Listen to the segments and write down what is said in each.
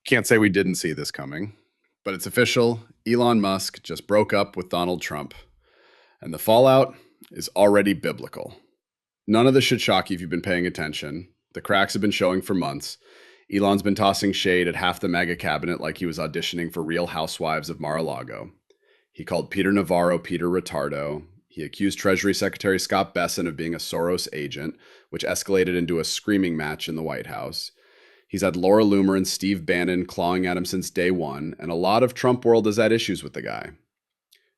Can't say we didn't see this coming, but it's official. Elon Musk just broke up with Donald Trump, and the fallout is already biblical. None of this should shock you if you've been paying attention. The cracks have been showing for months. Elon's been tossing shade at half the MAGA cabinet like he was auditioning for Real Housewives of Mar-a-Lago. He called Peter Navarro Peter Retardo. He accused Treasury Secretary Scott Bessent of being a Soros agent, which escalated into a screaming match in the White House. He's had Laura Loomer and Steve Bannon clawing at him since day one, and a lot of Trump world has had issues with the guy.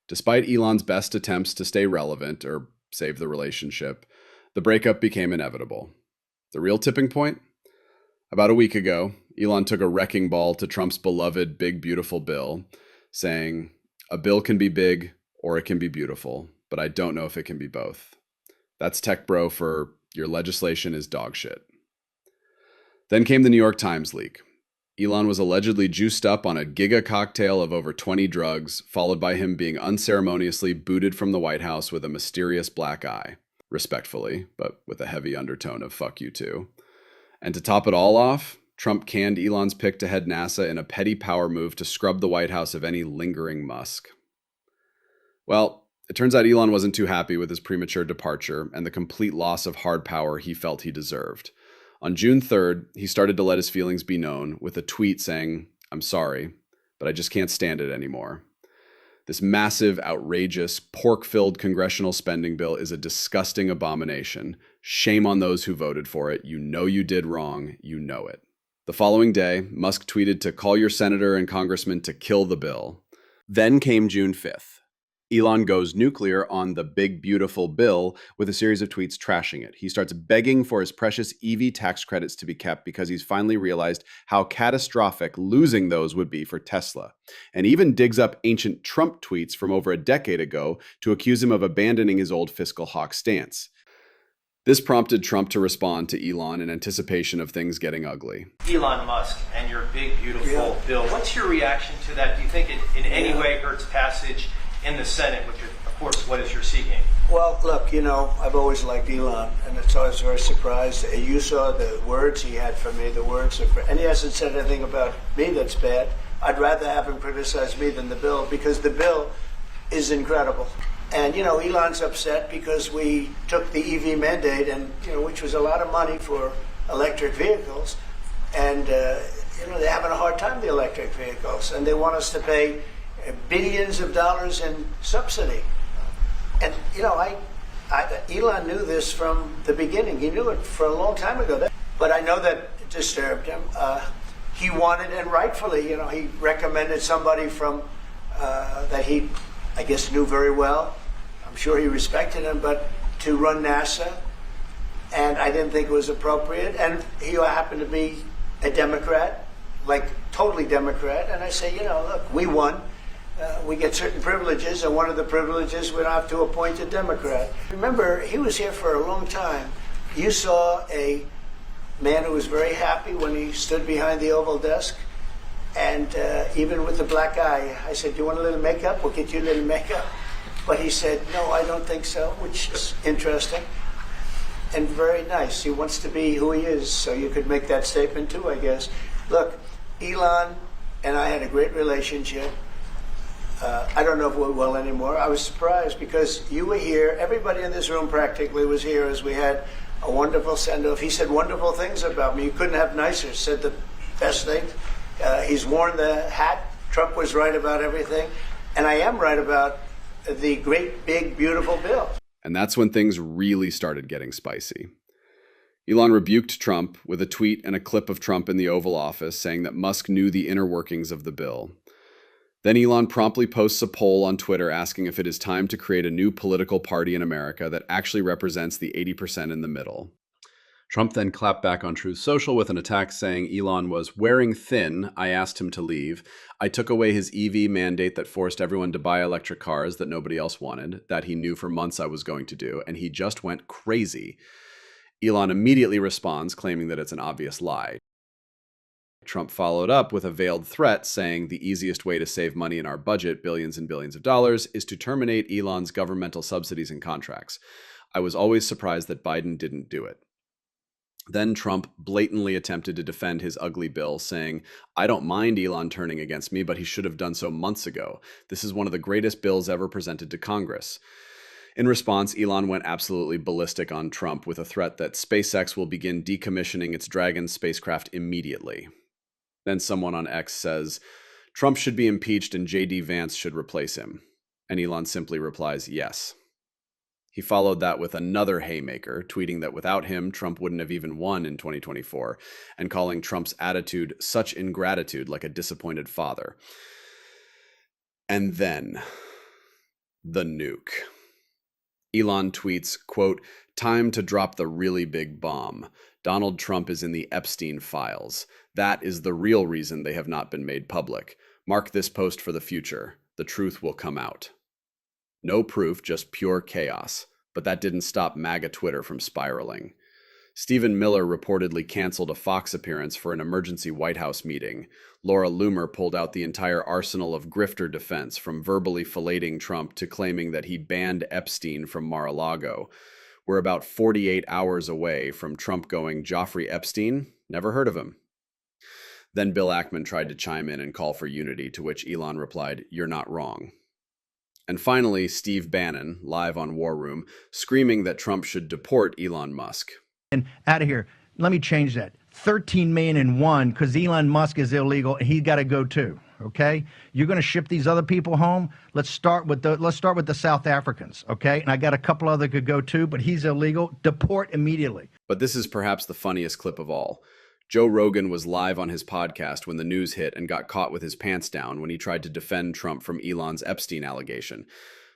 Despite Elon's best attempts to stay relevant or save the relationship, the breakup became inevitable. The real tipping point? About a week ago, Elon took a wrecking ball to Trump's beloved Big Beautiful Bill, saying, "A bill can be big or it can be beautiful, but I don't know if it can be both." That's tech bro for your legislation is dog shit. Then came the New York Times leak. Elon was allegedly juiced up on a giga cocktail of over 20 drugs, followed by him being unceremoniously booted from the White House with a mysterious black eye. Respectfully, but with a heavy undertone of fuck you too. And to top it all off, Trump canned Elon's pick to head NASA in a petty power move to scrub the White House of any lingering Musk. Well, it turns out Elon wasn't too happy with his premature departure and the complete loss of hard power he felt he deserved. On June 3rd, he started to let his feelings be known with a tweet saying, "I'm sorry, but I just can't stand it anymore. This massive, outrageous, pork-filled congressional spending bill is a disgusting abomination. Shame on those who voted for it. You know you did wrong. You know it." The following day, Musk tweeted to call your senator and congressman to kill the bill. Then came June 5th. Elon goes nuclear on the Big Beautiful Bill with a series of tweets trashing it. He starts begging for his precious EV tax credits to be kept because he's finally realized how catastrophic losing those would be for Tesla, and even digs up ancient Trump tweets from over a decade ago to accuse him of abandoning his old fiscal hawk stance. This prompted Trump to respond to Elon in anticipation of things getting ugly. Elon Musk and your Big Beautiful Bill. What's your reaction to that? Do you think it in any way hurts passage in the Senate, which is, of course, what is you're seeking? Well, look, I've always liked Elon, and it's always very surprised. You saw the words he had for me, the words of, and he hasn't said anything about me that's bad. I'd rather have him criticize me than the bill, because the bill is incredible. And, Elon's upset because we took the EV mandate, and, which was a lot of money for electric vehicles, and, they're having a hard time, the electric vehicles, and they want us to pay billions of dollars in subsidy. And, Elon knew this from the beginning. He knew it for a long time ago. But I know that it disturbed him. He wanted, and rightfully, he recommended somebody from that he, I guess, knew very well. I'm sure he respected him, but to run NASA. And I didn't think it was appropriate. And he happened to be a Democrat, like totally Democrat. And I say, look, we won. We get certain privileges, and one of the privileges we don't have to appoint a Democrat. Remember, he was here for a long time. You saw a man who was very happy when he stood behind the Oval desk, and even with the black eye, I said, "Do you want a little makeup? We'll get you a little makeup." But he said, "No, I don't think so," which is interesting and very nice. He wants to be who he is, so you could make that statement too, I guess. Look, Elon and I had a great relationship. I don't know if we're well anymore. I was surprised because you were here. Everybody in this room practically was here as we had a wonderful send-off. He said wonderful things about me. You couldn't have nicer. Said the best thing. He's worn the hat. Trump was right about everything. And I am right about the great, big, beautiful bill. And that's when things really started getting spicy. Elon rebuked Trump with a tweet and a clip of Trump in the Oval Office saying that Musk knew the inner workings of the bill. Then Elon promptly posts a poll on Twitter asking if it is time to create a new political party in America that actually represents the 80% in the middle. Trump then clapped back on Truth Social with an attack saying Elon was wearing thin. I asked him to leave. I took away his EV mandate that forced everyone to buy electric cars that nobody else wanted, that he knew for months I was going to do, and he just went crazy. Elon immediately responds, claiming that it's an obvious lie. Trump followed up with a veiled threat saying the easiest way to save money in our budget, billions and billions of dollars, is to terminate Elon's governmental subsidies and contracts. I was always surprised that Biden didn't do it. Then Trump blatantly attempted to defend his ugly bill, saying, "I don't mind Elon turning against me, but he should have done so months ago. This is one of the greatest bills ever presented to Congress." In response, Elon went absolutely ballistic on Trump with a threat that SpaceX will begin decommissioning its Dragon spacecraft immediately. Then someone on X says, "Trump should be impeached and J.D. Vance should replace him." And Elon simply replies, "Yes." He followed that with another haymaker, tweeting that without him, Trump wouldn't have even won in 2024, and calling Trump's attitude such ingratitude, like a disappointed father. And then, the nuke. Elon tweets, quote, "Time to drop the really big bomb. Donald Trump is in the Epstein files. That is the real reason they have not been made public. Mark this post for the future. The truth will come out." No proof, just pure chaos. But that didn't stop MAGA Twitter from spiraling. Stephen Miller reportedly canceled a Fox appearance for an emergency White House meeting. Laura Loomer pulled out the entire arsenal of grifter defense, from verbally filleting Trump to claiming that he banned Epstein from Mar-a-Lago. We're about 48 hours away from Trump going, "Joffrey Epstein? Never heard of him." Then Bill Ackman tried to chime in and call for unity, to which Elon replied, "You're not wrong." And finally, Steve Bannon, live on War Room, screaming that Trump should deport Elon Musk. And out of here, let me change that. 13 million and one, because Elon Musk is illegal and he got to go too. Okay, you're going to ship these other people home. Let's start with the South Africans. Okay, and I got a couple other could go too, but he's illegal. Deport immediately. But this is perhaps the funniest clip of all. Joe Rogan was live on his podcast when the news hit and got caught with his pants down when he tried to defend Trump from Elon's Epstein allegation.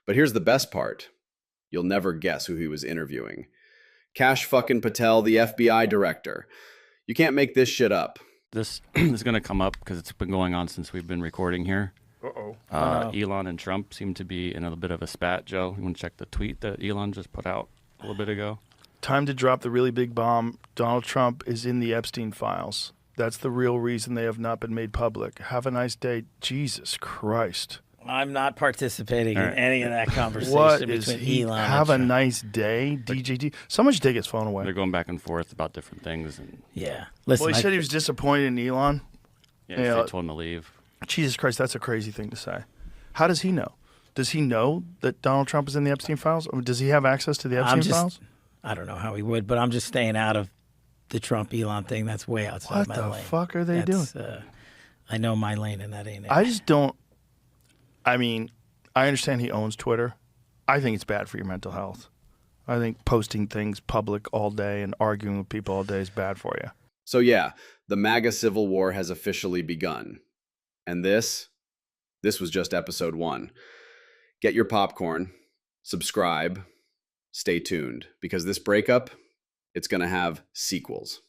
But here's the best part. You'll never guess who he was interviewing. Kash fucking Patel, the FBI director. You can't make this shit up. This is going to come up because it's been going on since we've been recording here. Elon and Trump seem to be in a bit of a spat, Joe. You want to check the tweet that Elon just put out a little bit ago? Time to drop the really big bomb. Donald Trump is in the Epstein files. That's the real reason they have not been made public. Have a nice day. Jesus Christ. I'm not participating in any of that conversation What between is Elon have and a Trump. nice day, DJD. Someone should take his phone away. They're going back and forth about different things. And Yeah. Listen, Well, he said he was disappointed in Elon. yeah, Yeah. they told him to leave. Jesus Christ, that's a crazy thing to say. How does he know? Does he know that Donald Trump is in the Epstein files? Or does he have access to the Epstein files? I don't know how he would, but I'm just staying out of the Trump-Elon thing. That's way outside What my the lane. fuck are they doing? I know my lane, and that ain't it. I just don't. I mean, I understand he owns Twitter. I think it's bad for your mental health. I think posting things public all day and arguing with people all day is bad for you. So yeah, the MAGA civil war has officially begun. And this was just episode 1. Get your popcorn, subscribe, stay tuned, because this breakup, it's going to have sequels.